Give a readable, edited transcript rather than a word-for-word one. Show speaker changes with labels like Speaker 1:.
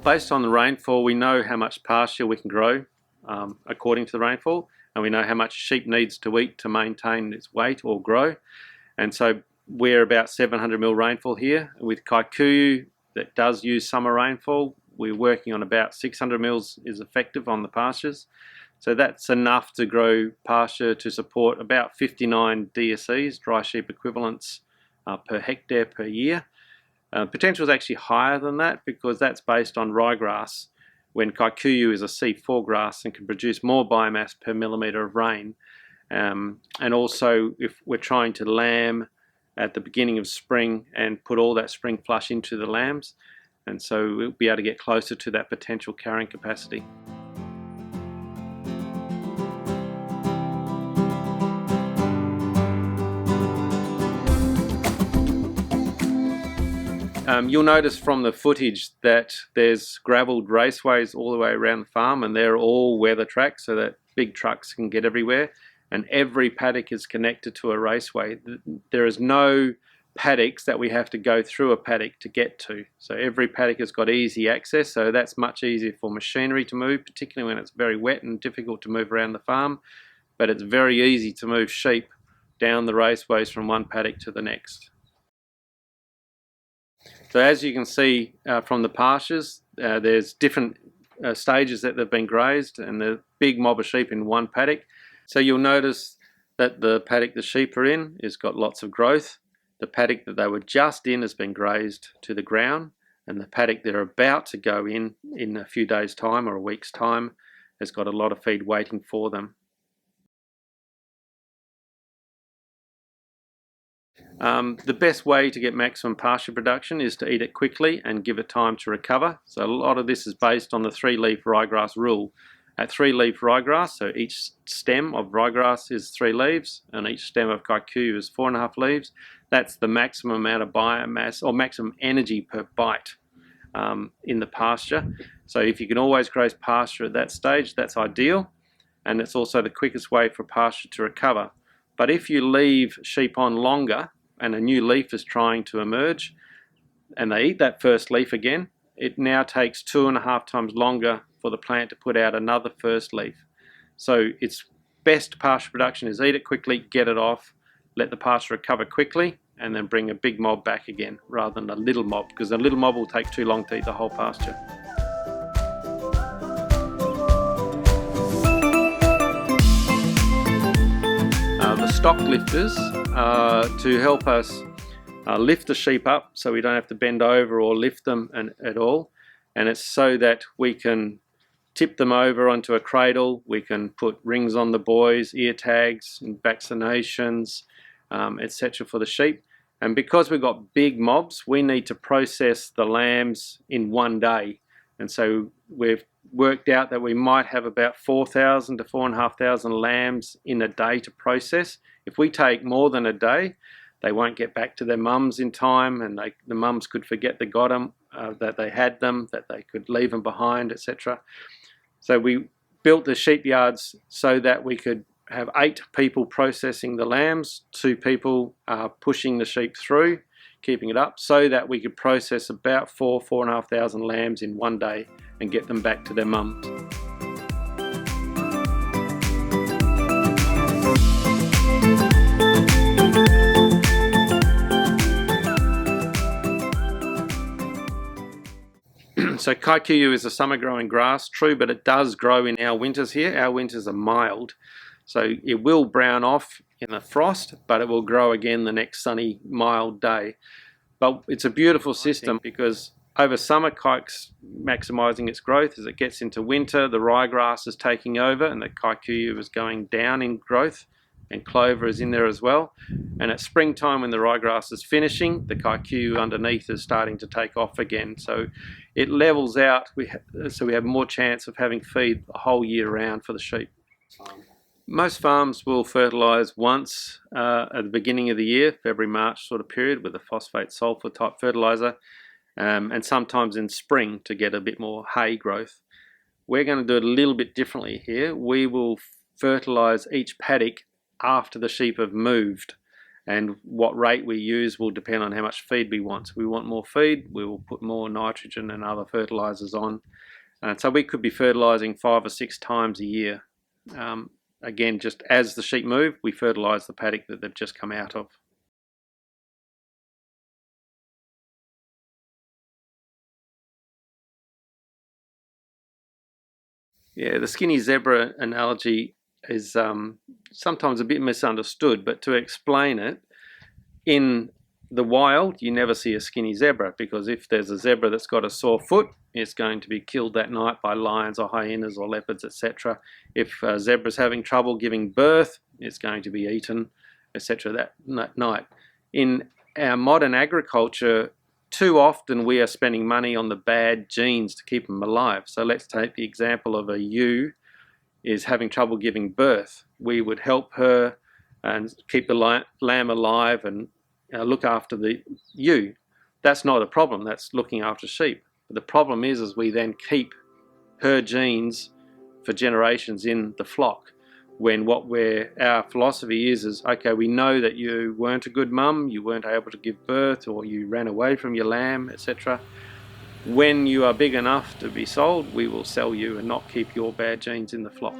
Speaker 1: Based on the rainfall, we know how much pasture we can grow according to the rainfall, and we know how much sheep needs to eat to maintain its weight or grow. And so we're about 700 mil rainfall here. With Kikuyu, that does use summer rainfall, we're working on about 600 mils is effective on the pastures. So that's enough to grow pasture to support about 59 DSEs, dry sheep equivalents, per hectare per year. Potential is actually higher than that because that's based on ryegrass, when Kikuyu is a C4 grass and can produce more biomass per millimetre of rain. And also, if we're trying to lamb at the beginning of spring and put all that spring flush into the lambs, and so we'll be able to get closer to that potential carrying capacity. You'll notice from the footage that there's gravelled raceways all the way around the farm, and they're all weather tracks so that big trucks can get everywhere, and every paddock is connected to a raceway. There is no paddocks that we have to go through a paddock to get to. So every paddock has got easy access, so that's much easier for machinery to move, particularly when it's very wet and difficult to move around the farm. But it's very easy to move sheep down the raceways from one paddock to the next. So as you can see from the pastures, there's different stages that they've been grazed, and the big mob of sheep in one paddock. So you'll notice that the paddock the sheep are in has got lots of growth. The paddock that they were just in has been grazed to the ground, and the paddock they're about to go in a few days' time or a week's time has got a lot of feed waiting for them. The best way to get maximum pasture production is to eat it quickly and give it time to recover. So a lot of this is based on the 3-leaf ryegrass rule. At 3-leaf ryegrass, so each stem of ryegrass is 3 leaves, and each stem of Kikuyu is 4.5 leaves. That's the maximum amount of biomass or maximum energy per bite in the pasture. So if you can always graze pasture at that stage, that's ideal, and it's also the quickest way for pasture to recover. But if you leave sheep on longer and a new leaf is trying to emerge and they eat that first leaf again, it now takes 2.5 times longer for the plant to put out another first leaf. So its best pasture production is eat it quickly, get it off, let the pasture recover quickly, and then bring a big mob back again rather than a little mob, because a little mob will take too long to eat the whole pasture. The stock lifters to help us lift the sheep up so we don't have to bend over or lift them at all, and it's so that we can tip them over onto a cradle, we can put rings on the boys, ear tags and vaccinations, etc. for the sheep. And because we've got big mobs, we need to process the lambs in one day, and so we've worked out that we might have about 4,000 to 4,500 lambs in a day to process. If we take more than a day, they won't get back to their mums in time, and the mums could forget they got them, that they had them, that they could leave them behind, etc. So we built the sheep yards so that we could have 8 people processing the lambs, 2 people pushing the sheep through, keeping it up, so that we could process about 4,500 lambs in one day and get them back to their mums. So Kikuyu is a summer growing grass, true, but it does grow in our winters here. Our winters are mild, so it will brown off in the frost, but it will grow again the next sunny, mild day. But it's a beautiful system because over summer, kike's maximising its growth. As it gets into winter, the ryegrass is taking over and the Kikuyu is going down in growth, and clover is in there as well. And at springtime, when the ryegrass is finishing, the Kikuyu underneath is starting to take off again. So it levels out, so we have more chance of having feed the whole year round for the sheep. Most farms will fertilise once at the beginning of the year, February-March sort of period, with a phosphate sulphur type fertiliser, and sometimes in spring to get a bit more hay growth. We're going to do it a little bit differently here. We will fertilise each paddock after the sheep have moved, and what rate we use will depend on how much feed we want. So we want more feed, we will put more nitrogen and other fertilizers on. And so we could be fertilizing 5 or 6 times a year. Again, just as the sheep move, we fertilize the paddock that they've just come out of. Yeah, the skinny zebra analogy is sometimes a bit misunderstood, but to explain it, in the wild, you never see a skinny zebra, because if there's a zebra that's got a sore foot, it's going to be killed that night by lions or hyenas or leopards, etc. If a zebra's having trouble giving birth, it's going to be eaten, etc. that night. In our modern agriculture, too often we are spending money on the bad genes to keep them alive. So let's take the example of a ewe is having trouble giving birth. We would help her and keep the lamb alive and look after the ewe. That's not a problem, that's looking after sheep. But the problem is we then keep her genes for generations in the flock, when our philosophy is okay, we know that you weren't a good mum, you weren't able to give birth, or you ran away from your lamb, etc. When you are big enough to be sold, we will sell you and not keep your bad genes in the flock.